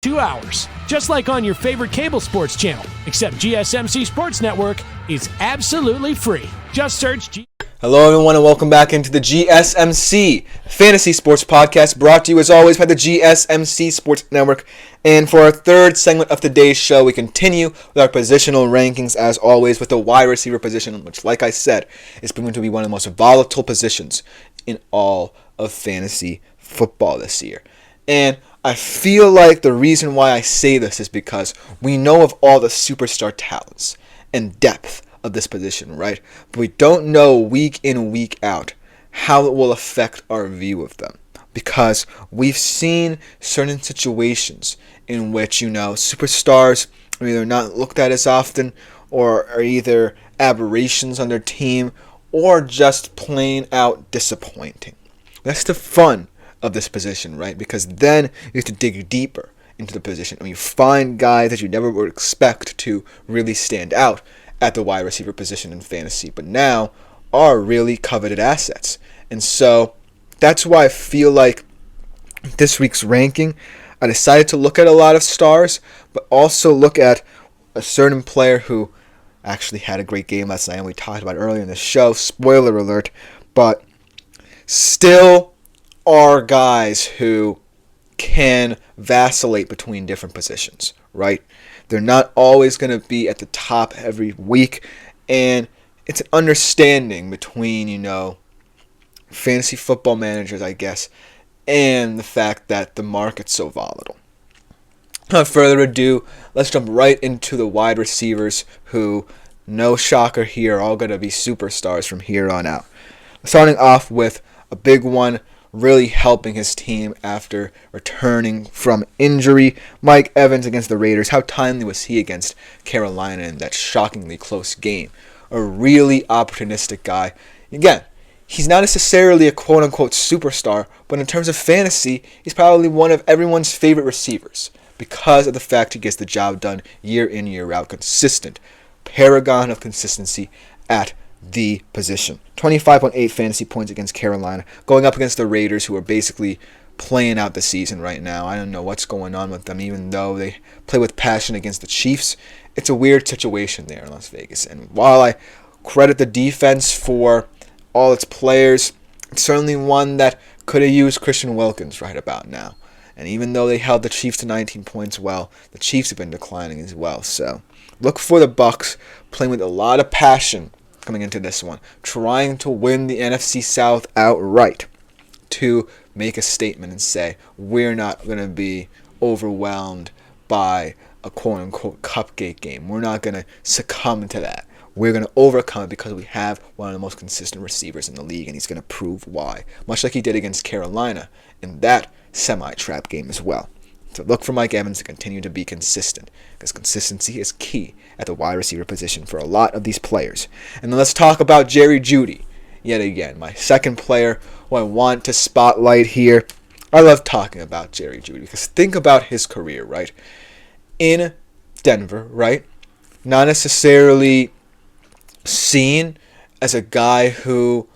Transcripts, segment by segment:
2 hours, just like on your favorite cable sports channel, except GSMC Sports Network is absolutely free. Just search Hello everyone and welcome back into the GSMC Fantasy Sports Podcast, brought to you as always by the GSMC Sports Network. And for our third segment of today's show, we continue with our positional rankings as always with the wide receiver position, which, like I said, is going to be one of the most volatile positions in all of fantasy football this year. And I feel like the reason why I say this is because we know of all the superstar talents and depth of this position, right? But we don't know week in and week out how it will affect our view of them. Because we've seen certain situations in which, superstars are either not looked at as often or are either aberrations on their team or just plain out disappointing. That's the fun of this position, right? Because then you have to dig deeper into the position and you find guys that you never would expect to really stand out at the wide receiver position in fantasy, but now are really coveted assets. And so that's why I feel like this week's ranking, I decided to look at a lot of stars, but also look at a certain player who actually had a great game last night, and we talked about it earlier in the show, spoiler alert, but still are guys who can vacillate between different positions, right? They're not always going to be at the top every week, and it's an understanding between, fantasy football managers, I guess, and the fact that the market's so volatile. Without further ado, let's jump right into the wide receivers who, no shocker here, are all going to be superstars from here on out. Starting off with a big one, really helping his team after returning from injury. Mike Evans against the Raiders. How timely was he against Carolina in that shockingly close game? A really opportunistic guy. Again, he's not necessarily a quote-unquote superstar, but in terms of fantasy, he's probably one of everyone's favorite receivers because of the fact he gets the job done year in, year out. Consistent. Paragon of consistency at the position. 25.8 fantasy points against Carolina, going up against the Raiders, who are basically playing out the season right now. I don't know what's going on with them, even though they play with passion against the Chiefs. It's a weird situation there in Las Vegas. And while I credit the defense for all its players, it's certainly one that could have used Christian Wilkins right about now. And even though they held the Chiefs to 19 points, well, the Chiefs have been declining as well. So look for the Bucs playing with a lot of passion coming into this one, trying to win the NFC South outright to make a statement and say, we're not going to be overwhelmed by a quote-unquote cupcake game. We're not going to succumb to that. We're going to overcome it because we have one of the most consistent receivers in the league, and he's going to prove why, much like he did against Carolina in that semi-trap game as well. So look for Mike Evans to continue to be consistent, because consistency is key at the wide receiver position for a lot of these players. And then let's talk about Jerry Jeudy yet again, my second player who I want to spotlight here. I love talking about Jerry Jeudy because think about his career, right? In Denver, right? Not necessarily seen as a guy who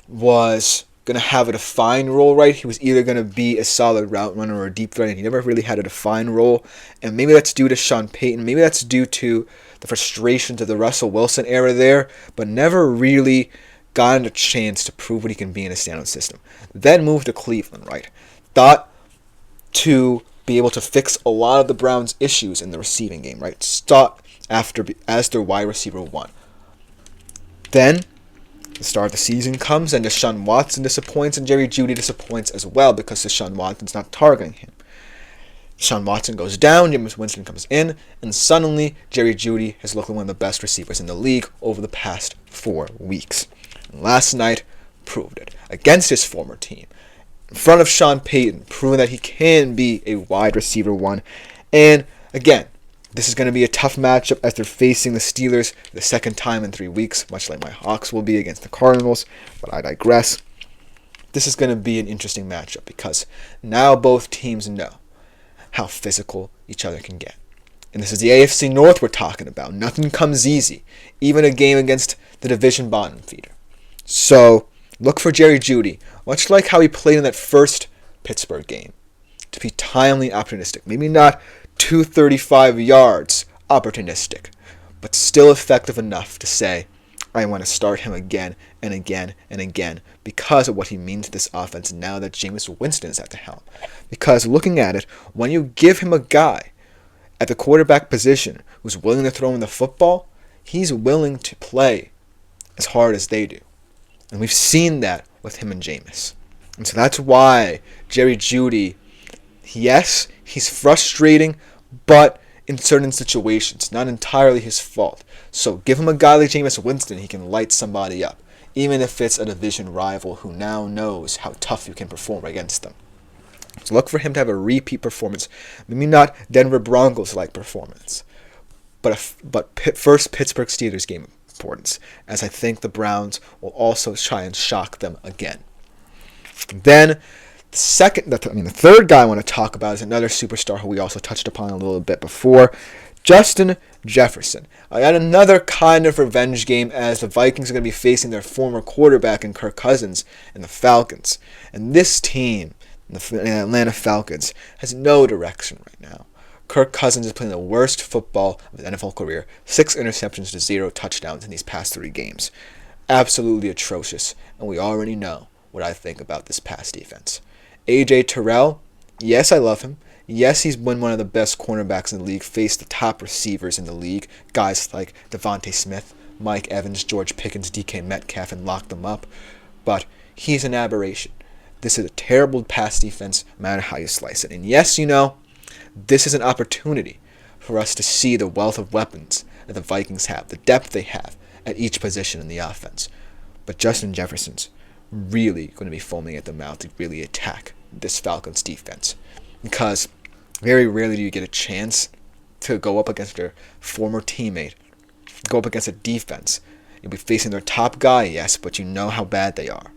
was going to have a defined role, right? He was either going to be a solid route runner or a deep threat, and he never really had a defined role. And maybe that's due to Sean Payton. Maybe that's due to the frustrations of the Russell Wilson era there, but never really gotten a chance to prove what he can be in a standout system. Then moved to Cleveland, right? Thought to be able to fix a lot of the Browns' issues in the receiving game, right? Start as their wide receiver one. Then the start of the season comes and Deshaun Watson disappoints and Jerry Jeudy disappoints as well because Deshaun Watson's not targeting him. Deshaun Watson goes down, Jameis Winston comes in, and suddenly Jerry Jeudy has looked like one of the best receivers in the league over the past 4 weeks. And last night proved it against his former team, in front of Sean Payton, proving that he can be a wide receiver one. And again, this is going to be a tough matchup as they're facing the Steelers the second time in 3 weeks, much like my Hawks will be against the Cardinals, but I digress. This is going to be an interesting matchup because now both teams know how physical each other can get. And this is the AFC North we're talking about. Nothing comes easy, even a game against the division bottom feeder. So look for Jerry Jeudy, much like how he played in that first Pittsburgh game, to be timely opportunistic. Maybe not 235 yards opportunistic, but still effective enough to say, I want to start him again and again and again because of what he means to this offense now that Jameis Winston is at the helm. Because looking at it, when you give him a guy at the quarterback position who's willing to throw him the football, he's willing to play as hard as they do. And we've seen that with him and Jameis. And so that's why Jerry Jeudy, yes, he's frustrating, but in certain situations, not entirely his fault. So give him a guy like Jameis Winston, he can light somebody up, even if it's a division rival who now knows how tough you can perform against them. So look for him to have a repeat performance, maybe not Denver Broncos-like performance, but first Pittsburgh Steelers game importance, as I think the Browns will also try and shock them again. Then the third guy I want to talk about is another superstar who we also touched upon a little bit before, Justin Jefferson. I got another kind of revenge game as the Vikings are going to be facing their former quarterback in Kirk Cousins and the Falcons. And this team, the Atlanta Falcons, has no direction right now. Kirk Cousins is playing the worst football of his NFL career, 6 interceptions to 0 touchdowns in these past 3 games. Absolutely atrocious, and we already know what I think about this pass defense. AJ Terrell, yes, I love him. Yes, he's been one of the best cornerbacks in the league, faced the top receivers in the league, guys like Devontae Smith, Mike Evans, George Pickens, DK Metcalf, and locked them up. But he's an aberration. This is a terrible pass defense, no matter how you slice it. And yes, this is an opportunity for us to see the wealth of weapons that the Vikings have, the depth they have at each position in the offense. But Justin Jefferson's really going to be foaming at the mouth to really attack this Falcons defense, because very rarely do you get a chance to go up against your former teammate, go up against a defense. You'll be facing their top guy, yes, but you know how bad they are,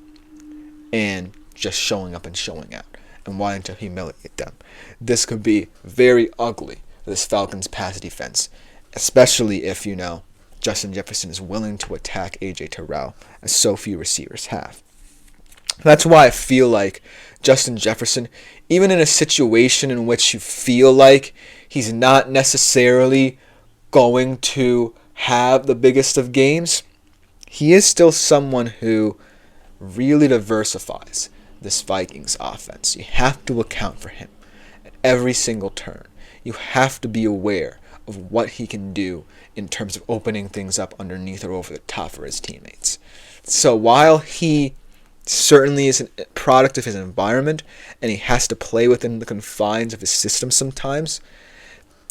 and just showing up and showing out and wanting to humiliate them. This could be very ugly for this Falcons pass defense, especially if Justin Jefferson is willing to attack AJ Terrell, as so few receivers have. That's why I feel like Justin Jefferson, even in a situation in which you feel like he's not necessarily going to have the biggest of games, he is still someone who really diversifies this Vikings offense. You have to account for him at every single turn. You have to be aware of what he can do in terms of opening things up underneath or over the top for his teammates. So while he certainly is a product of his environment and he has to play within the confines of his system sometimes,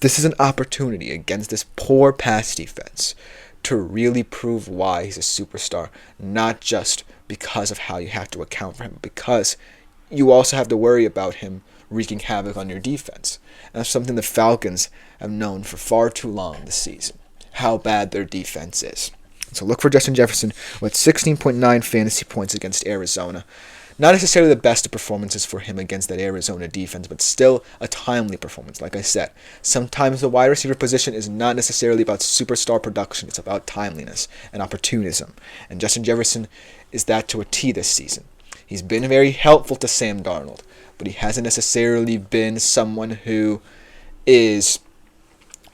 this is an opportunity against this poor pass defense to really prove why he's a superstar, not just because of how you have to account for him, because you also have to worry about him wreaking havoc on your defense. And that's something the Falcons have known for far too long this season, how bad their defense is. So look for Justin Jefferson with 16.9 fantasy points against Arizona. Not necessarily the best of performances for him against that Arizona defense, but still a timely performance. Like I said, sometimes the wide receiver position is not necessarily about superstar production. It's about timeliness and opportunism. And Justin Jefferson is that to a T this season. He's been very helpful to Sam Darnold, but he hasn't necessarily been someone who is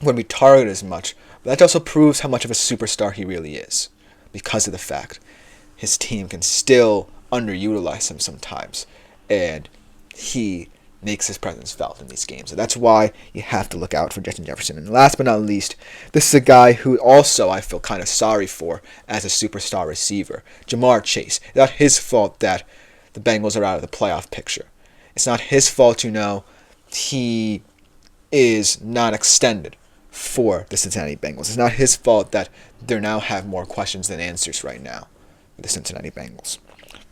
going to be targeted as much. But that also proves how much of a superstar he really is, because of the fact his team can still underutilize him sometimes, and he makes his presence felt in these games. So that's why you have to look out for Justin Jefferson. And last but not least, this is a guy who also I feel kind of sorry for as a superstar receiver, Jamar Chase. It's not his fault that the Bengals are out of the playoff picture. It's not his fault, he is not extended for the Cincinnati Bengals. It's not his fault that they now have more questions than answers right now with the Cincinnati Bengals.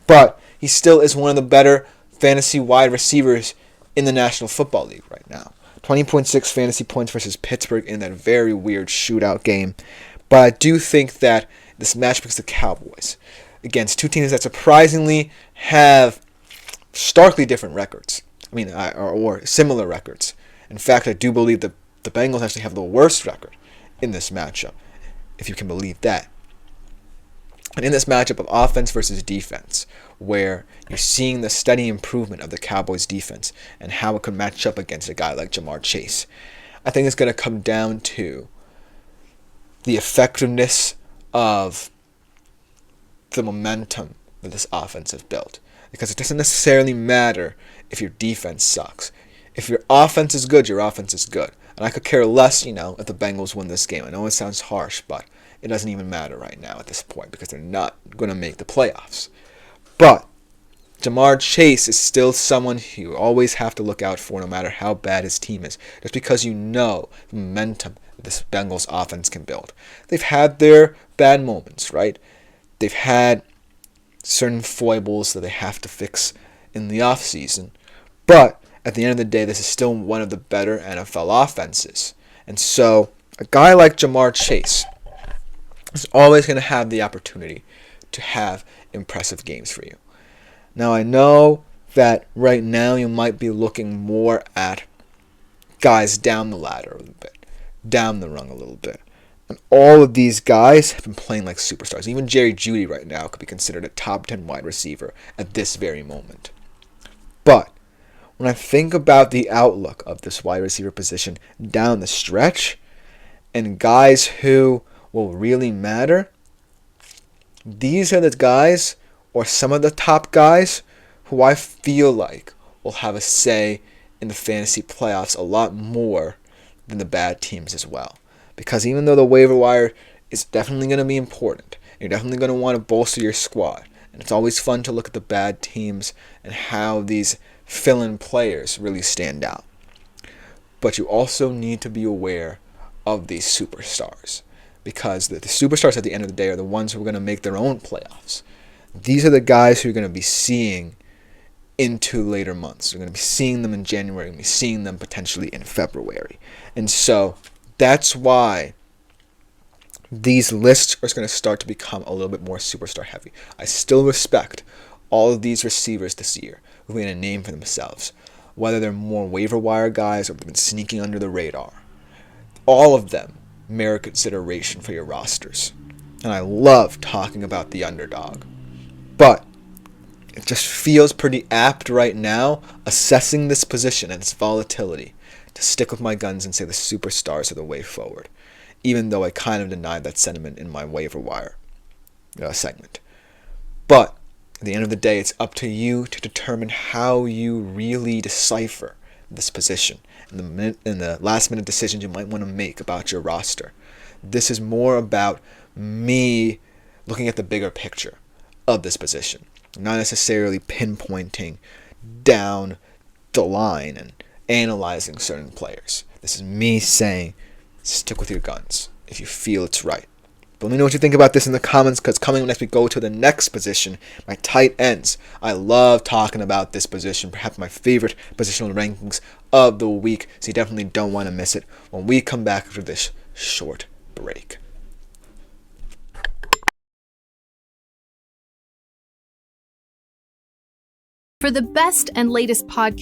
But he still is one of the better fantasy wide receivers in the National Football League right now. 20.6 fantasy points versus Pittsburgh in that very weird shootout game. But I do think that this matchup against the Cowboys, against two teams that surprisingly have starkly different records, or similar records. In fact, I do believe that the Bengals actually have the worst record in this matchup, if you can believe that. And in this matchup of offense versus defense, where you're seeing the steady improvement of the Cowboys defense and how it could match up against a guy like Jamar Chase, I think it's going to come down to the effectiveness of the momentum that this offense has built. Because it doesn't necessarily matter if your defense sucks. If your offense is good, your offense is good. And I could care less, if the Bengals win this game. I know it sounds harsh, but it doesn't even matter right now at this point because they're not going to make the playoffs. But Jamar Chase is still someone you always have to look out for no matter how bad his team is. Just because you know the momentum that this Bengals offense can build. They've had their bad moments, right? They've had certain foibles that they have to fix in the offseason. But at the end of the day, this is still one of the better NFL offenses. And so a guy like Jamar Chase is always going to have the opportunity to have impressive games for you. Now, I know that right now you might be looking more at guys down the ladder a little bit, down the rung a little bit. And all of these guys have been playing like superstars. Even Jerry Jeudy right now could be considered a top 10 wide receiver at this very moment. But when I think about the outlook of this wide receiver position down the stretch and guys who will really matter, these are the guys or some of the top guys who I feel like will have a say in the fantasy playoffs a lot more than the bad teams as well. Because even though the waiver wire is definitely going to be important, you're definitely going to want to bolster your squad. And it's always fun to look at the bad teams and how these fill-in players really stand out. But you also need to be aware of these superstars. Because the superstars at the end of the day are the ones who are going to make their own playoffs. These are the guys who you're going to be seeing into later months. You're going to be seeing them in January. You're going to be seeing them potentially in February. And so that's why these lists are going to start to become a little bit more superstar heavy. I still respect all of these receivers this year who made a name for themselves. Whether they're more waiver wire guys or they've been sneaking under the radar. All of them merit consideration for your rosters. And I love talking about the underdog. But it just feels pretty apt right now, assessing this position and its volatility, to stick with my guns and say the superstars are the way forward, even though I kind of denied that sentiment in my waiver wire segment. But at the end of the day, it's up to you to determine how you really decipher this position and the last minute decisions you might want to make about your roster. This is more about me looking at the bigger picture of this position, not necessarily pinpointing down the line and analyzing certain players. This is me saying, stick with your guns if you feel it's right. But let me know what you think about this in the comments, because coming next we go to the next position, my tight ends. I love talking about this position, perhaps my favorite positional rankings of the week, so you definitely don't want to miss it when we come back after this short break. For the best and latest podcast